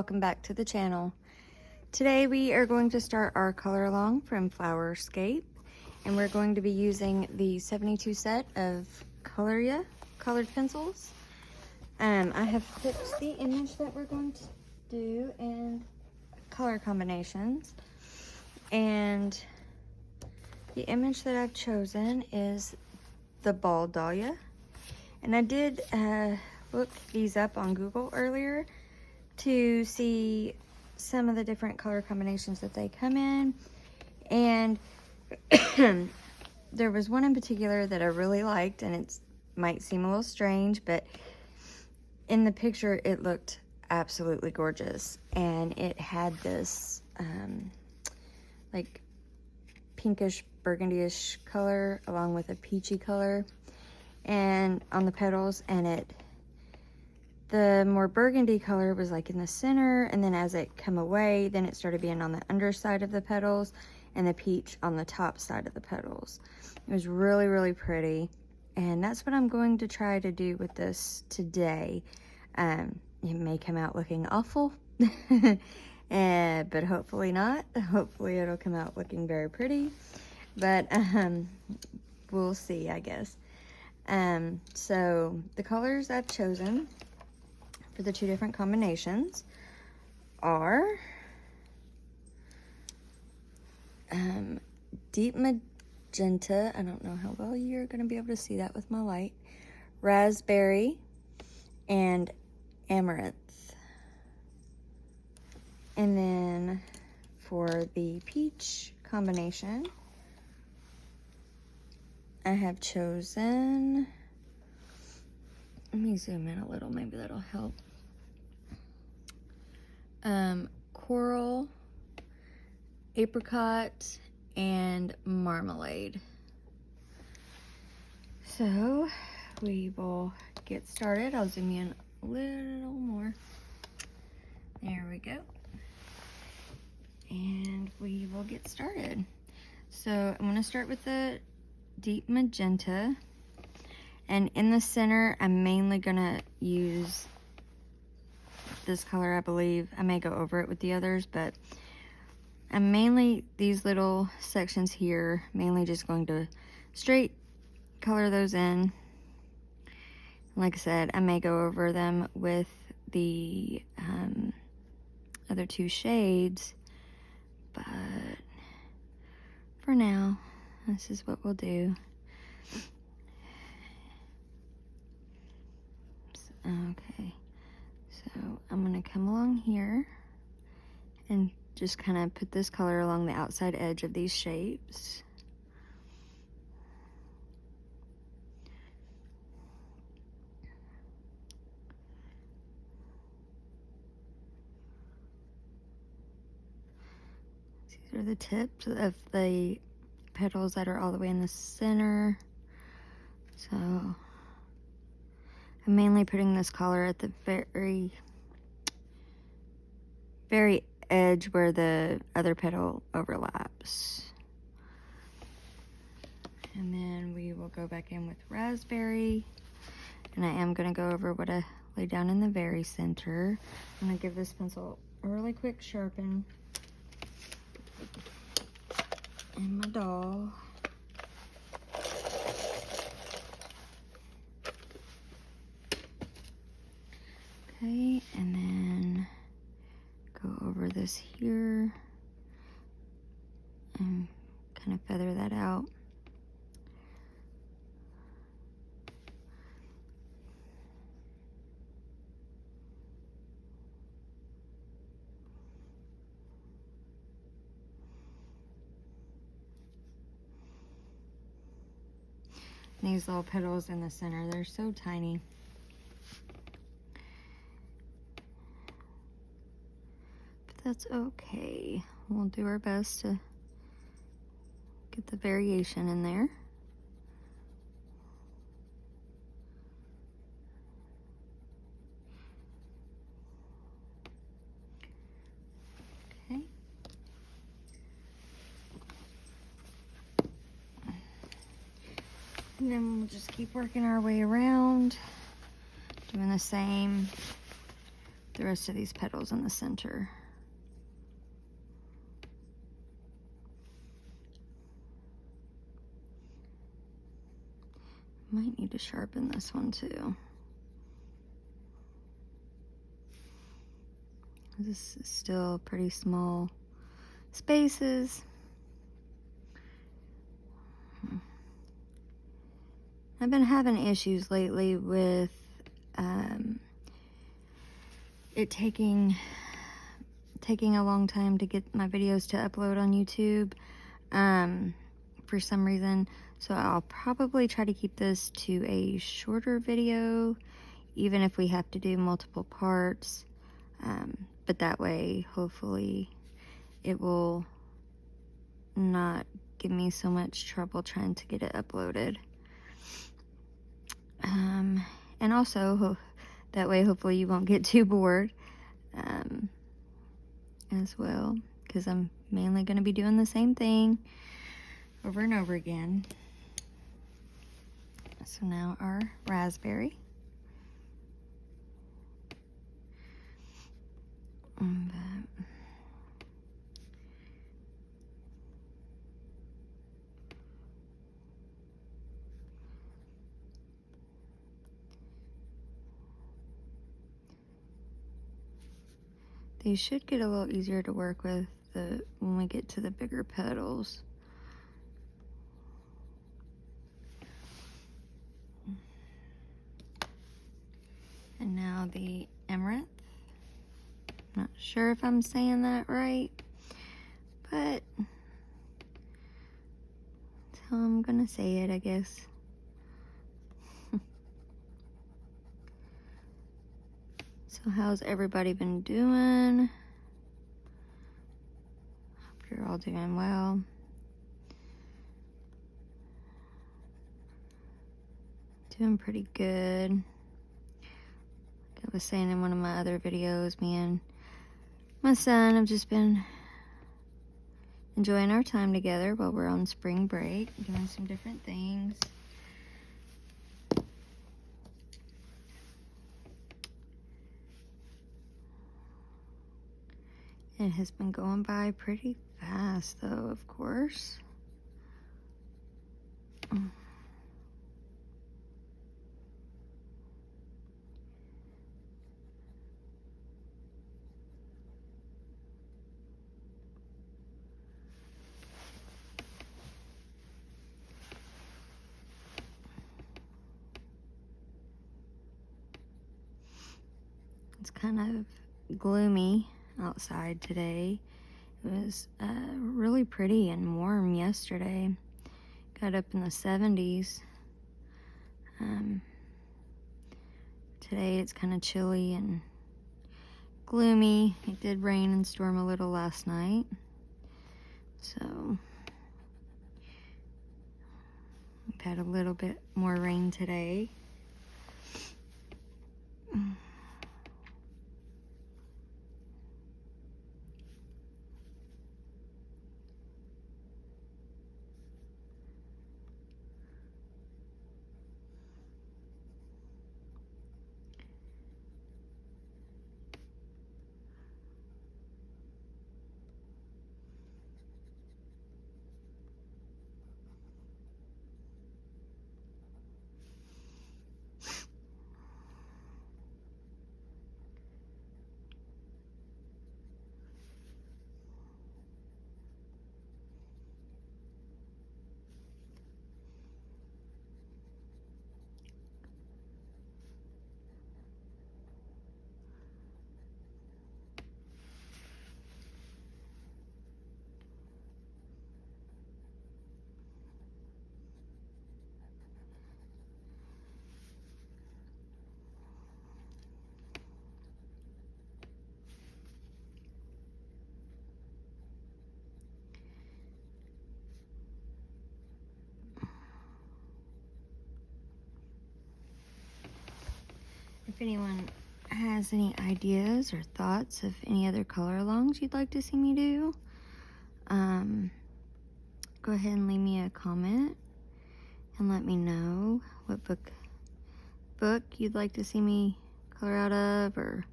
welcome back to the channel. Today we are going to start our color along from Flowerscape, and we're going to be using the 72 set of Colorya colored pencils. I have picked the image that we're going to do and color combinations, and the image that I've chosen is the ball dahlia. And I did look these up on Google earlier to see some of the different color combinations that they come in, and there was one in particular that I really liked, and it might seem a little strange, but in the picture it looked absolutely gorgeous, and it had this like pinkish burgundy-ish color along with a peachy color and on the petals, and the more burgundy color was like in the center, and then as it come away, then it started being on the underside of the petals, and the peach on the top side of the petals. It was really, really pretty, and that's what I'm going to try to do with this today. It may come out looking awful, but hopefully not. Hopefully it'll come out looking very pretty, but we'll see, I guess. So the colors I've chosen for the two different combinations are deep magenta, I don't know how well you're going to be able to see that with my light, raspberry, and amaranth. And then for the peach combination, I have chosen, let me zoom in a little, maybe that'll help. Coral, apricot, and marmalade. So we will get started. I'll zoom in a little more. There we go. And we will get started. So I'm going to start with the deep magenta, and in the center I'm mainly gonna use this color. I believe I may go over it with the others, but I'm mainly, these little sections here, mainly just going to straight color those in. Like I said, I may go over them with the other two shades, but for now this is what we'll do. Okay, so I'm gonna come along here and just kind of put this color along the outside edge of these shapes. These are the tips of the petals that are all the way in the center. So I'm mainly putting this color at the very edge where the other petal overlaps. And then we will go back in with raspberry, and I am going to go over what I laid down in the very center. I'm going to give this pencil a really quick sharpen. And my doll. Okay, and then go over this here and kind of feather that out. These little petals in the center, they're so tiny. But that's okay. We'll do our best to get the variation in there. Okay. And then we'll just keep working our way around, doing the same the rest of these petals in the center. Might need to sharpen this one too. This is still pretty small spaces. I've been having issues lately with it taking a long time to get my videos to upload on YouTube for some reason. So I'll probably try to keep this to a shorter video, even if we have to do multiple parts. But that way, hopefully, it will not give me so much trouble trying to get it uploaded. And also, that way, hopefully, you won't get too bored as well, because I'm mainly going to be doing the same thing over and over again. So now our raspberry. They should get a little easier to work with when we get to the bigger petals. And now the amaranth. Not sure if I'm saying that right, but that's how I'm gonna say it, I guess. So how's everybody been doing? Hope you're all doing well. Doing pretty good. Like I was saying in one of my other videos, me and my son have just been enjoying our time together while we're on spring break, doing some different things. It has been going by pretty fast, though, of course. It's kind of gloomy outside today. It was really pretty and warm yesterday. Got up in the 70s. Today it's kind of chilly and gloomy. It did rain and storm a little last night. So we've had a little bit more rain today. If anyone has any ideas or thoughts of any other color alongs you'd like to see me do, go ahead and leave me a comment and let me know what book you'd like to see me color out of, or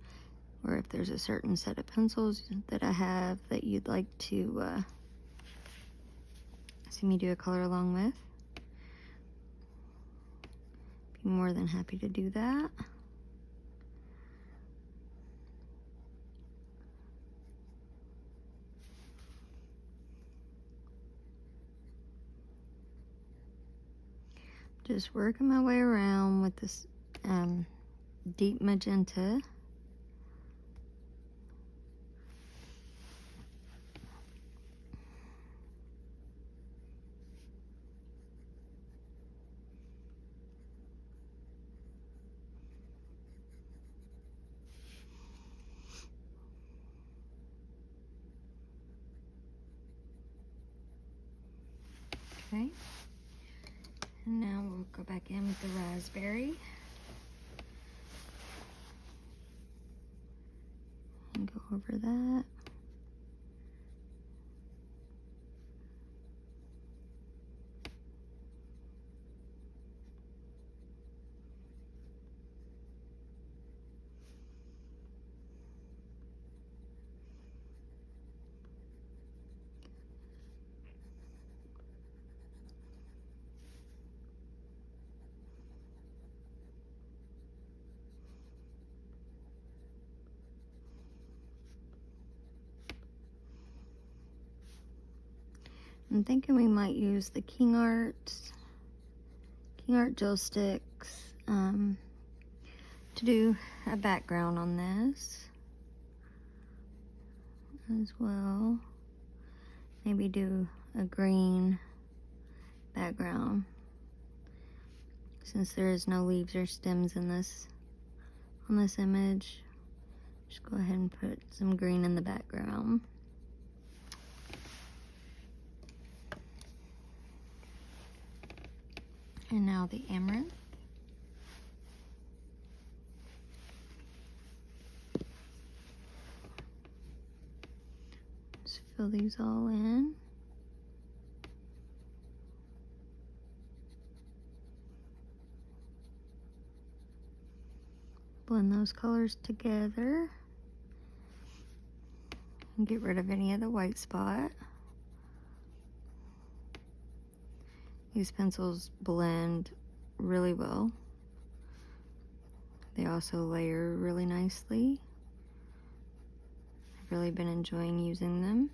or if there's a certain set of pencils that I have that you'd like to see me do a color along with, be more than happy to do that. Just working my way around with this deep magenta. Okay, and now we'll go back in with the raspberry and go over that. I'm thinking we might use the King Art gel sticks to do a background on this as well. Maybe do a green background since there is no leaves or stems in this on this image. Just go ahead and put some green in the background. And now the amaranth. Just fill these all in. Blend those colors together and get rid of any of the white spot. These pencils blend really well. They also layer really nicely. I've really been enjoying using them.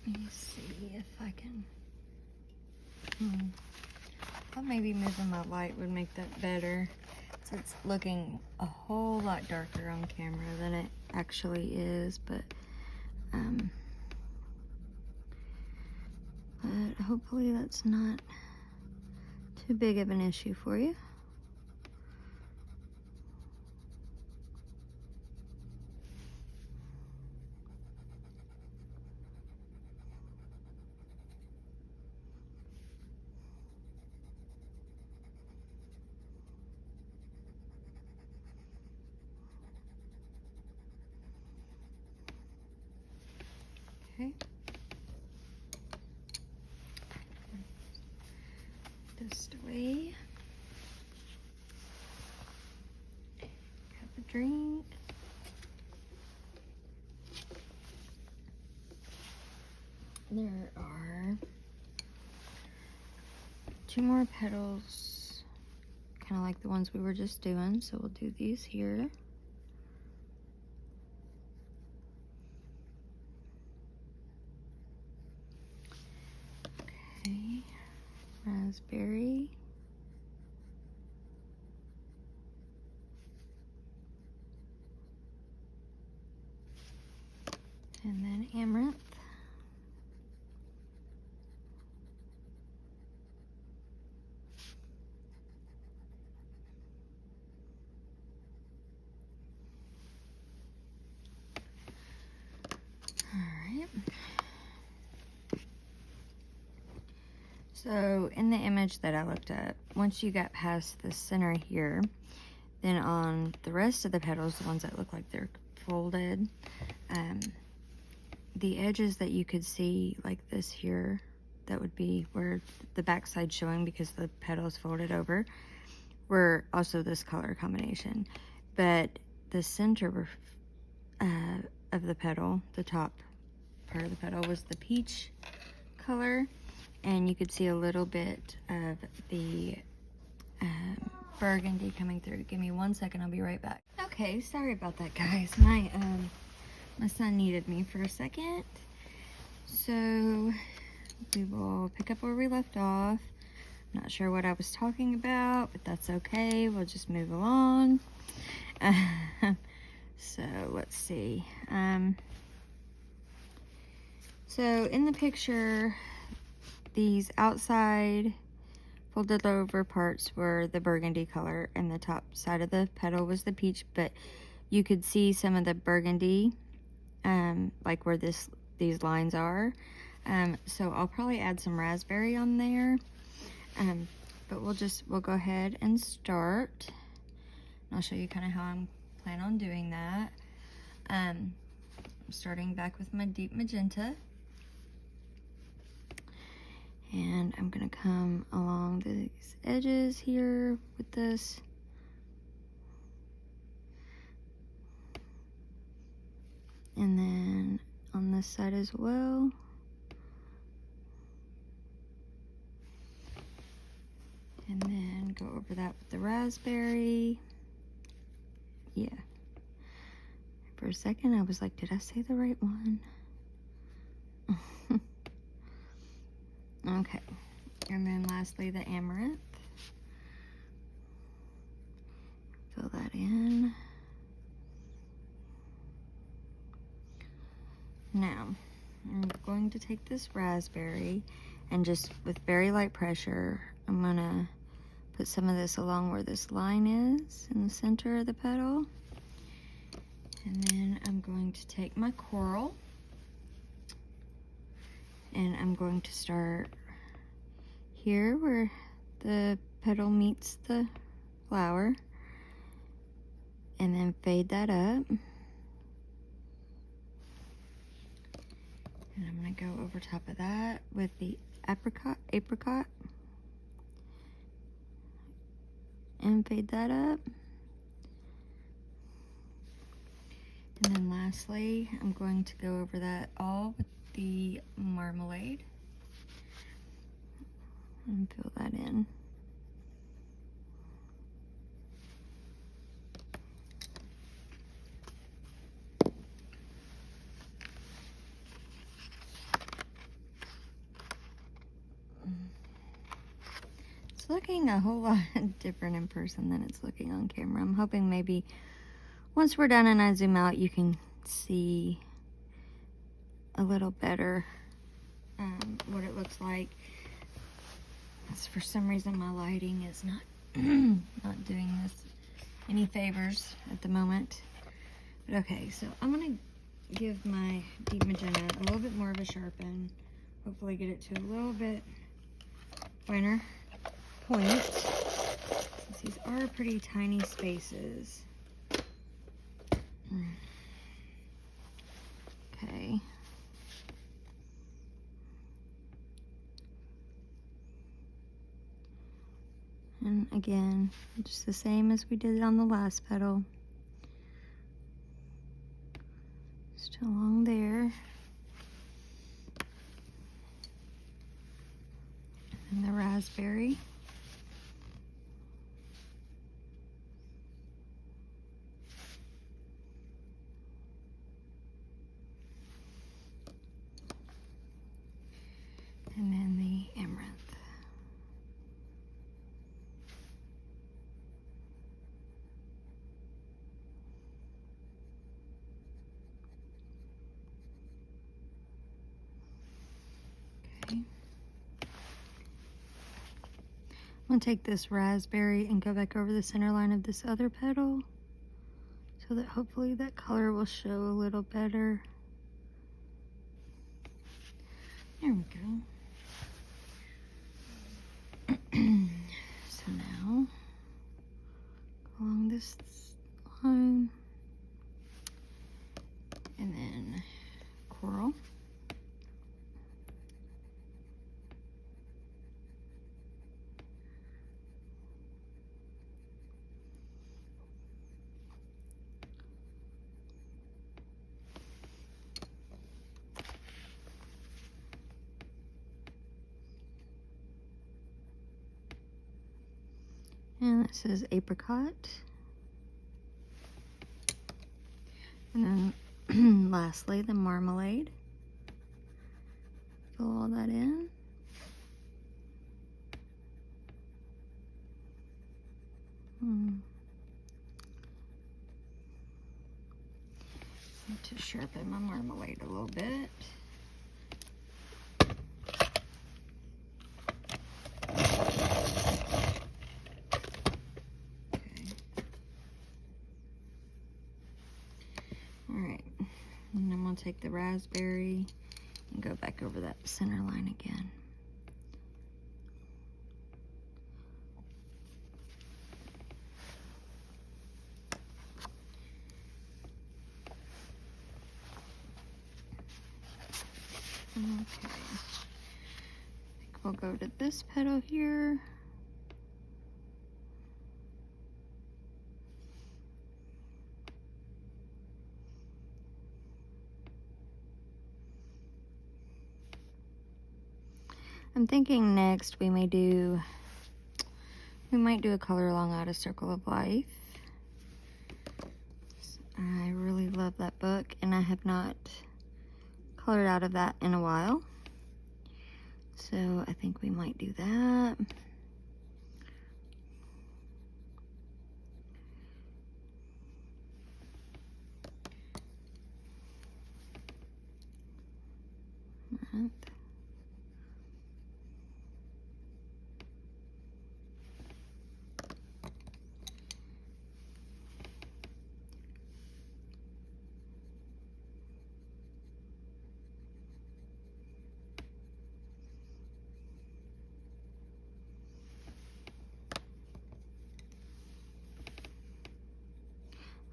Let me see if I can. Thought maybe moving my light would make that better. So it's looking a whole lot darker on camera than it actually is, but hopefully that's not too big of an issue for you. Okay. This away. Have a drink. There are 2 more petals, kind of like the ones we were just doing, so we'll do these here. raspberry, and then amaranth. Alright. So in the image that I looked at, once you got past the center here, then on the rest of the petals, the ones that look like they're folded, the edges that you could see like this here, that would be where the back side showing because the petals folded over, were also this color combination. But the center of the petal, the top part of the petal, was the peach color, and you could see a little bit of the burgundy coming through. Give me 1 second, I'll be right back. Okay, sorry about that, guys. My son needed me for a second. So we will pick up where we left off. Not sure what I was talking about, but that's okay. We'll just move along. So let's see. So in the picture, these outside folded over parts were the burgundy color, and the top side of the petal was the peach, but you could see some of the burgundy, like where these lines are. So I'll probably add some raspberry on there. But we'll go ahead and start. I'll show you kind of how I'm planning on doing that. I'm starting back with my deep magenta. And I'm gonna come along these edges here with this. And then on this side as well. And then go over that with the raspberry. Yeah. For a second I was like, did I say the right one? Okay. And then lastly, the amaranth. Fill that in. Now, I'm going to take this raspberry and just with very light pressure, I'm gonna put some of this along where this line is in the center of the petal. And then I'm going to take my coral and I'm going to start here where the petal meets the flower and then fade that up. And I'm going to go over top of that with the apricot and fade that up. And then lastly, I'm going to go over that all with the marmalade and fill that in. It's looking a whole lot different in person than it's looking on camera. I'm hoping maybe once we're done and I zoom out, you can see a little better what it looks like. As for some reason my lighting is not not doing this any favors at the moment. But okay, so I'm gonna give my deep magenta a little bit more of a sharpen. Hopefully get it to a little bit finer point. Since these are pretty tiny spaces. Okay. And again, just the same as we did on the last petal. Just along there. And the raspberry. And then the amaranth. I'm going to take this raspberry and go back over the center line of this other petal so that hopefully that color will show a little better. There we go. So now, go along this line, and then coral. And this is apricot. And then lastly, the marmalade. Fill all that in. Need to sharpen my marmalade a little bit. And I'm going to take the raspberry and go back over that center line again. Okay. I think we'll go to this petal here. I'm thinking next we might do a color along out of Circle of Life. I really love that book, and I have not colored out of that in a while. So I think we might do that. Right.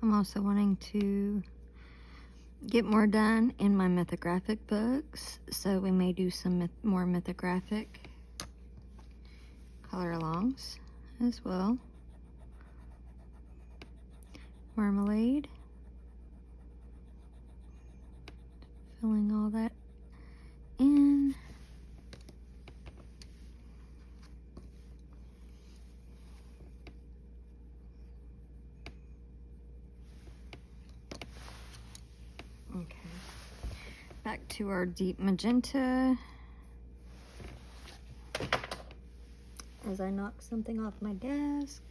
I'm also wanting to get more done in my mythographic books, so we may do some more mythographic color alongs as well. Marmalade. Filling all that in. Okay, back to our deep magenta. As I knock something off my desk.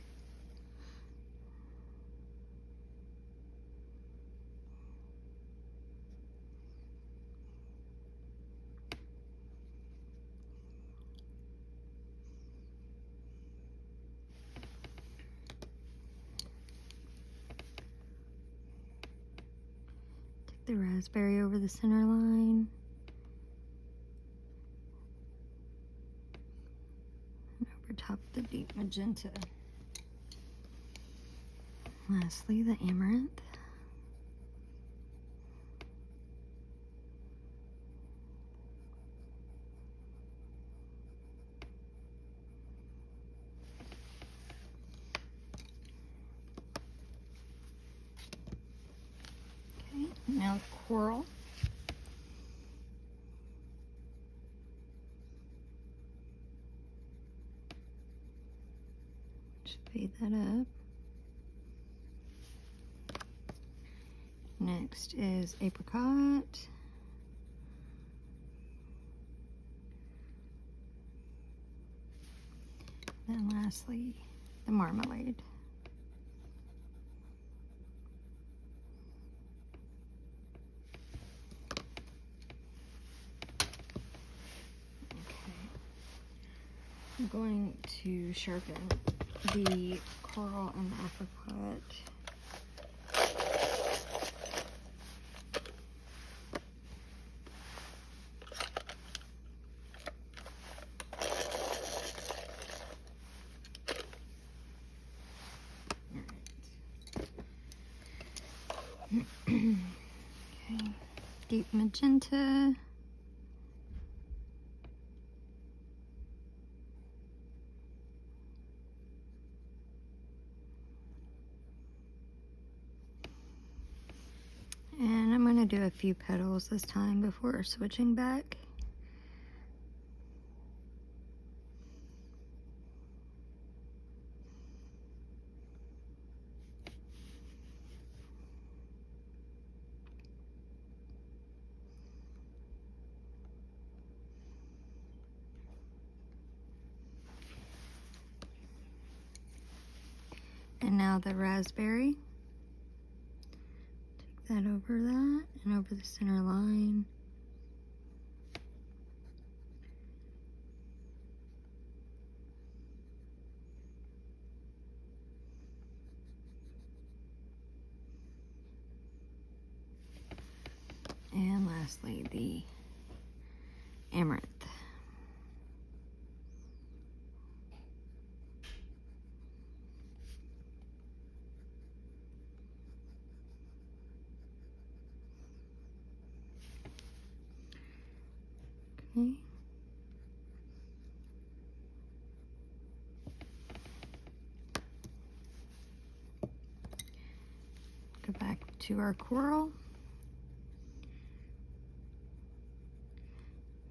The raspberry over the center line. And over top the deep magenta. Lastly, the amaranth. Okay, now coral. Fade that up. Next is apricot. And lastly, the marmalade. I'm going to sharpen the coral and apricot. Okay, deep magenta. And I'm going to do a few petals this time before switching back. And now the raspberry. Take that over that and over the center line. And lastly, the amaranth. Okay. Go back to our coral.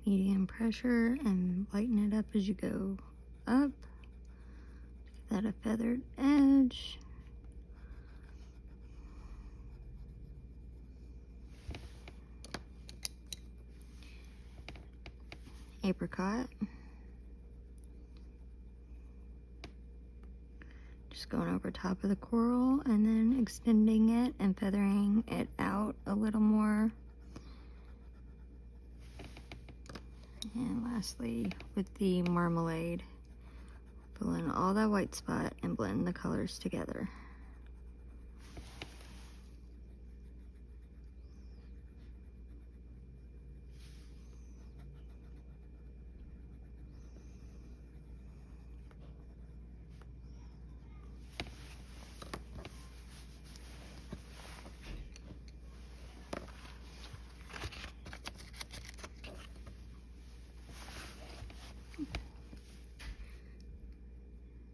Medium pressure and lighten it up as you go up. Give that a feathered edge. Apricot. Just going over top of the coral and then extending it and feathering it out a little more. And lastly, with the marmalade, fill in all that white spot and blend the colors together.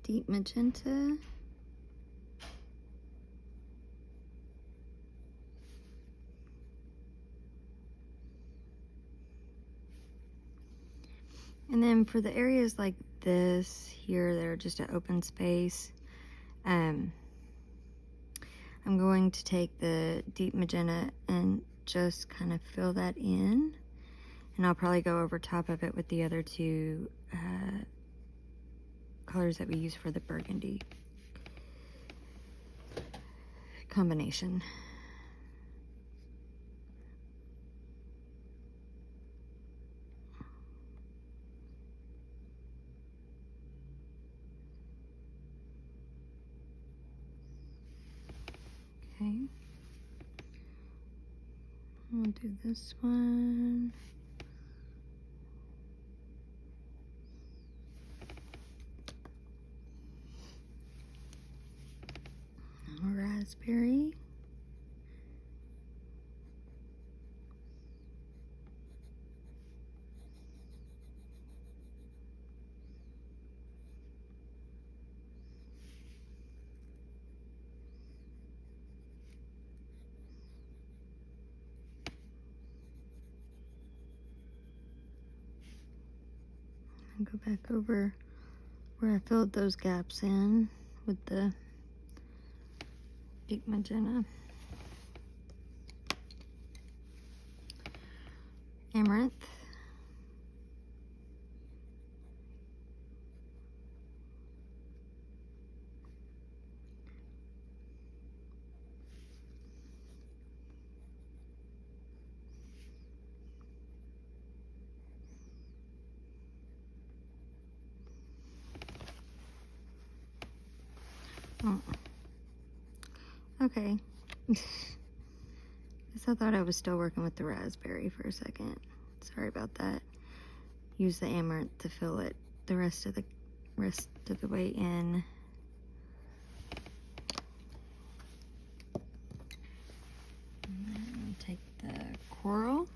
Deep magenta. And then for the areas like this here that are just an open space, I'm going to take the deep magenta and just kind of fill that in. And I'll probably go over top of it with the other two colors that we use for the burgundy combination. Okay. I'll do this one. Raspberry. And go back over where I filled those gaps in with the deep magenta. Amaranth. Oh. Okay. I thought I was still working with the raspberry for a second. Sorry about that. Use the amaranth to fill it the rest of the way in. And then take the coral.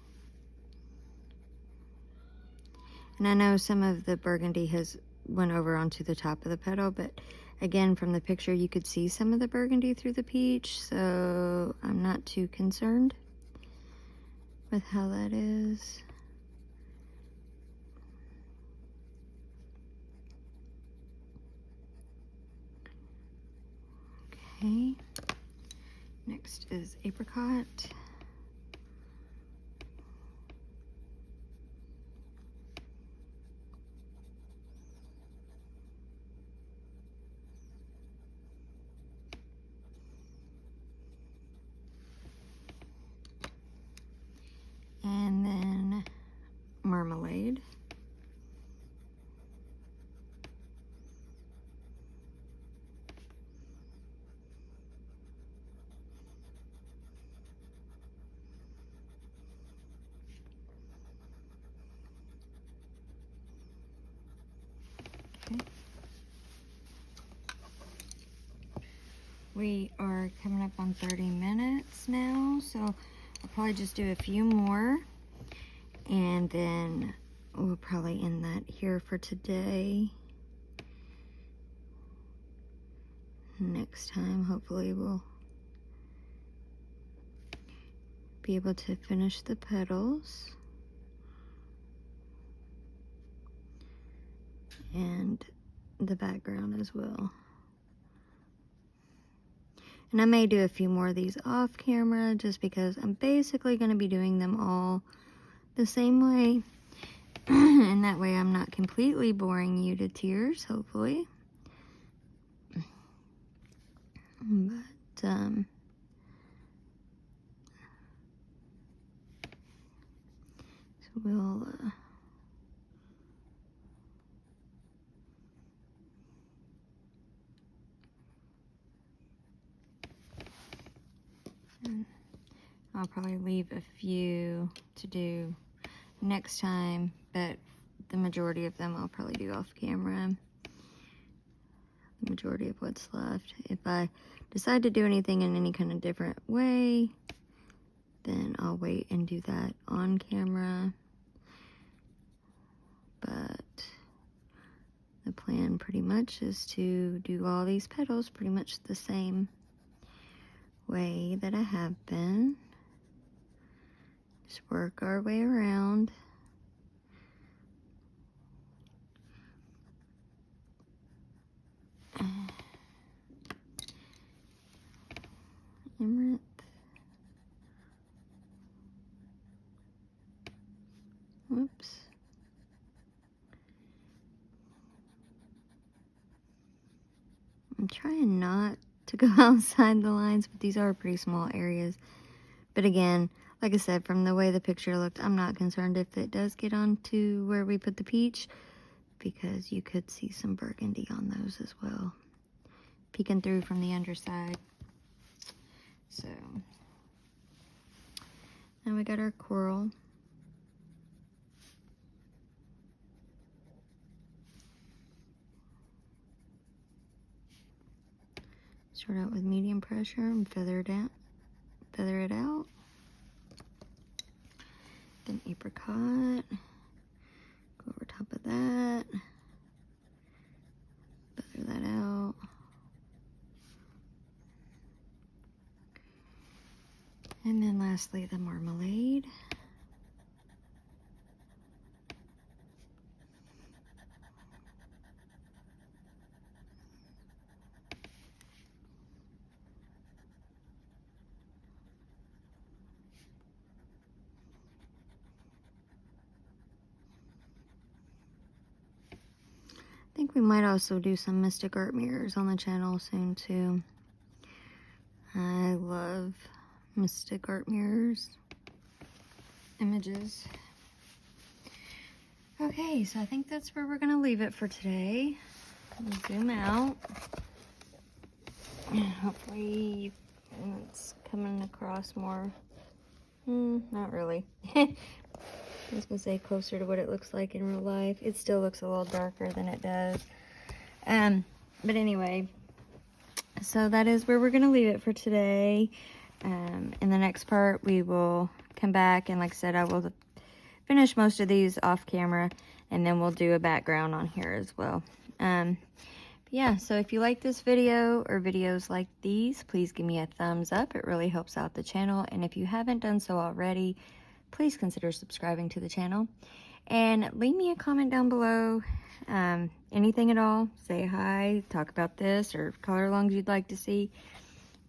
And I know some of the burgundy has went over onto the top of the petal, but again, from the picture, you could see some of the burgundy through the peach, so I'm not too concerned with how that is. Okay, next is apricot. And then marmalade. Okay. We are coming up on 30 minutes now, so I'll probably just do a few more, and then we'll probably end that here for today. Next time, hopefully, we'll be able to finish the petals and the background as well. And I may do a few more of these off camera just because I'm basically going to be doing them all the same way. And that way I'm not completely boring you to tears, hopefully. But, so we'll, I'll probably leave a few to do next time, but the majority of them I'll probably do off camera. The majority of what's left. If I decide to do anything in any kind of different way, then I'll wait and do that on camera. But the plan pretty much is to do all these petals pretty much the same way that I have been. Just work our way around. Amaranth. Whoops. I'm trying not to go outside the lines, but these are pretty small areas. But again, like I said, from the way the picture looked, I'm not concerned if it does get onto where we put the peach, because you could see some burgundy on those as well, peeking through from the underside. So, now we got our coral. Start out with medium pressure and feather it out. Then apricot, go over top of that, feather that out. And then lastly, the marmalade. I think we might also do some Mystic Art mirrors on the channel soon too. I love Mystic Art mirrors images. Okay, so I think that's where we're gonna leave it for today. We'll zoom out. Hopefully it's coming across more. Not really. I was gonna say closer to what it looks like in real life. It still looks a little darker than it does. But anyway, so that is where we're gonna leave it for today. In the next part, we will come back, and like I said, I will finish most of these off camera, and then we'll do a background on here as well. Yeah, so if you like this video or videos like these, please give me a thumbs up. It really helps out the channel. And if you haven't done so already, please consider subscribing to the channel. And leave me a comment down below. Anything at all. Say hi, talk about this, or color alongs you'd like to see.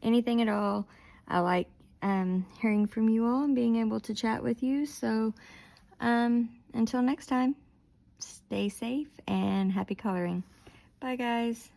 Anything at all. I like hearing from you all and being able to chat with you. So until next time, stay safe and happy coloring. Bye, guys.